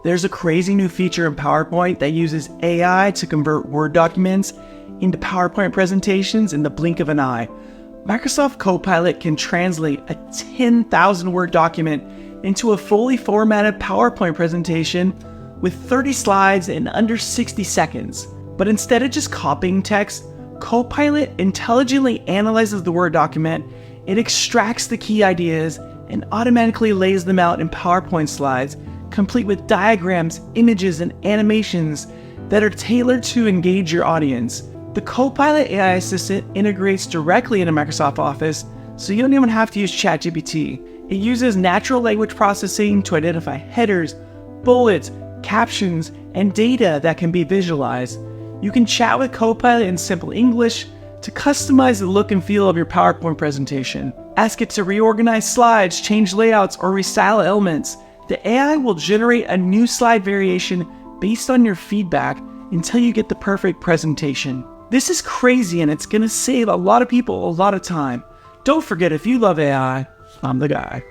There's a crazy new feature in PowerPoint that uses AI to convert Word documents into PowerPoint presentations in the blink of an eye. Microsoft Copilot can translate a 10,000 word document into a fully formatted PowerPoint presentation with 30 slides in under 60 seconds. But instead of just copying text, Copilot intelligently analyzes the Word document, it extracts the key ideas, and automatically lays them out in PowerPoint slides, complete with diagrams, images, and animations that are tailored to engage your audience. The Copilot AI assistant integrates directly into Microsoft Office, so you don't even have to use ChatGPT. It uses natural language processing to identify headers, bullets, captions, and data that can be visualized. You can chat with Copilot in simple English to customize the look and feel of your PowerPoint presentation. Ask it to reorganize slides, change layouts, or restyle elements. The AI will generate a new slide variation based on your feedback until you get the perfect presentation. This is crazy, and it's going to save a lot of people a lot of time. Don't forget, if you love AI, I'm the guy.